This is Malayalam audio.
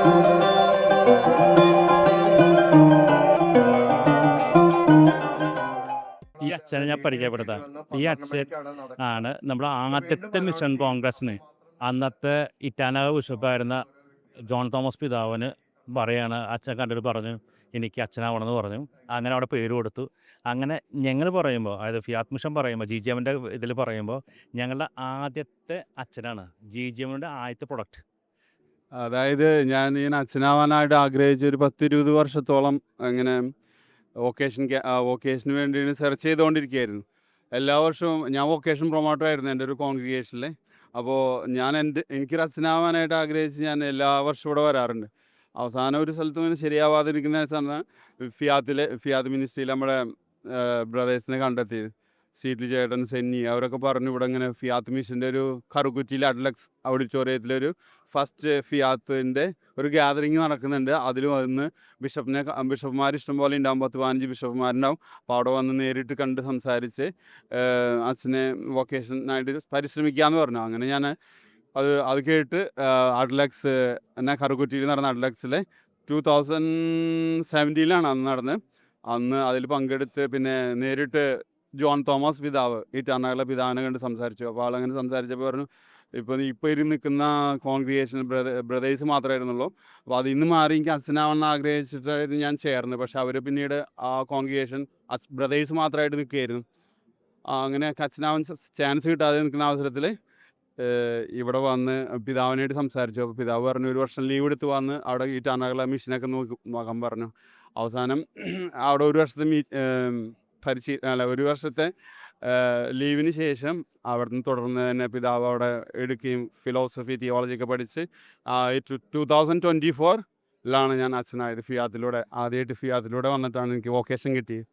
ഈ അച്ഛനെ ഞാൻ പരിചയപ്പെടുത്താം. ഈ അച്ഛൻ ആണ് നമ്മുടെ ആദ്യത്തെ മിഷൻ കോൺഗ്രസ്സിന് അന്നത്തെ ഇറ്റാനഗർ ബിഷപ്പായിരുന്ന ജോൺ തോമസ് പിതാവിന് പറയാണ്, അച്ഛൻ കണ്ടിട്ട് പറഞ്ഞു എനിക്ക് അച്ഛനാവണമെന്ന് പറഞ്ഞു. അങ്ങനെ അവിടെ പേര് കൊടുത്തു. അങ്ങനെ ഞങ്ങൾ പറയുമ്പോൾ, അതായത് ഫിയാത്ത് മിഷൻ പറയുമ്പോൾ, ജി ജി എമ്മിൻ്റെ ഇതിൽ പറയുമ്പോൾ ഞങ്ങളുടെ ആദ്യത്തെ അച്ഛനാണ്. ജി ജി എമ്മിൻ്റെ ആദ്യത്തെ പ്രൊഡക്റ്റ്. അതായത് ഞാൻ ഇങ്ങനെ അച്ഛനാവാനായിട്ട് ആഗ്രഹിച്ച ഒരു 10-20 വർഷത്തോളം ഇങ്ങനെ വൊക്കേഷന് വേണ്ടി സെർച്ച് ചെയ്തുകൊണ്ടിരിക്കുകയായിരുന്നു. എല്ലാ വർഷവും ഞാൻ വൊക്കേഷൻ പ്രൊമോട്ടറായിരുന്നു എൻ്റെ ഒരു കോൺഗ്രിഗേഷനിൽ. അപ്പോൾ എനിക്കൊരു അച്ഛനാവാനായിട്ട് ആഗ്രഹിച്ച് ഞാൻ എല്ലാ വർഷവും ഇവിടെ വരാറുണ്ട്. അവസാനം ഒരു സ്ഥലത്തും ഇങ്ങനെ ശരിയാവാതിരിക്കുന്ന സമയം ഫിയാത്ത് മിനിസ്ട്രിയിൽ നമ്മുടെ ബ്രദേഴ്സിനെ കണ്ടെത്തിയത്, സീറ്റിൽ ചേട്ടൻ, സെന്നി അവരൊക്കെ പറഞ്ഞു ഇവിടെ ഇങ്ങനെ ഫിയാത്ത് മിഷൻ്റെ ഒരു കറുകുറ്റിയിൽ അഡ്ലക്സ് ഓഡിറ്റോറിയത്തിലൊരു ഫസ്റ്റ് ഫിയാത്തിൻ്റെ ഒരു ഗ്യാതറിങ് നടക്കുന്നുണ്ട്. അതിൽ വന്ന് ബിഷപ്പ്മാർ ഇഷ്ടംപോലെ ഉണ്ടാവും, 10-15 ബിഷപ്പ്മാരുണ്ടാവും. അപ്പോൾ അവിടെ വന്ന് നേരിട്ട് കണ്ട് സംസാരിച്ച് അച്ഛനെ വൊക്കേഷനായിട്ട് പരിശ്രമിക്കാമെന്ന് പറഞ്ഞു. അങ്ങനെ ഞാൻ അത് കേട്ട് അഡ്ലക്സ് എന്നാൽ കറുകുറ്റിയിൽ നടന്ന അഡ്ലക്സിലെ 2017 അന്ന് നടന്ന്. അന്ന് അതിൽ പങ്കെടുത്ത് പിന്നെ നേരിട്ട് ജോൺ തോമസ് പിതാവ്, ഈ ടർണാകുള പിതാവിനെ കണ്ട് സംസാരിച്ചു. അപ്പോൾ ആളങ്ങനെ സംസാരിച്ചപ്പോൾ പറഞ്ഞു, ഇപ്പോൾ ഇരുന്ന് നിൽക്കുന്ന കോൺഗ്രിഗേഷൻ ബ്രദേഴ്സ് മാത്രമായിരുന്നുള്ളൂ. അപ്പോൾ അത് ഇന്ന് മാറി എനിക്ക് അച്ഛനാവണമെന്ന് ആഗ്രഹിച്ചിട്ടായിരുന്നു ഞാൻ ചേർന്നത്. പക്ഷെ അവർ പിന്നീട് ആ കോൺഗ്രിഗേഷൻ ബ്രദേഴ്സ് മാത്രമായിട്ട് നിൽക്കുകയായിരുന്നു. അങ്ങനെ അച്ഛനാവാൻ ചാൻസ് കിട്ടാതെ നിൽക്കുന്ന അവസരത്തിൽ ഇവിടെ വന്ന് പിതാവിനായിട്ട് സംസാരിച്ചു. അപ്പോൾ പിതാവ് പറഞ്ഞു ഒരു വർഷം ലീവ് എടുത്ത് വന്ന് അവിടെ ഈ ടർണാകുള മിഷനൊക്കെ നോക്കാൻ പറഞ്ഞു. അവസാനം അവിടെ ഒരു വർഷത്തെ ഒരു വർഷത്തെ ലീവിന് ശേഷം അവിടെ നിന്ന് തുടർന്ന് തന്നെ പിതാവ് അവിടെ എടുക്കുകയും ഫിലോസഫി, തിയോളജിയൊക്കെ പഠിച്ച് 2024 ഞാൻ അച്ഛനായത്. ആദ്യമായിട്ട് ഫിയാത്തിലൂടെ വന്നിട്ടാണ് എനിക്ക് വൊക്കേഷൻ കിട്ടിയത്.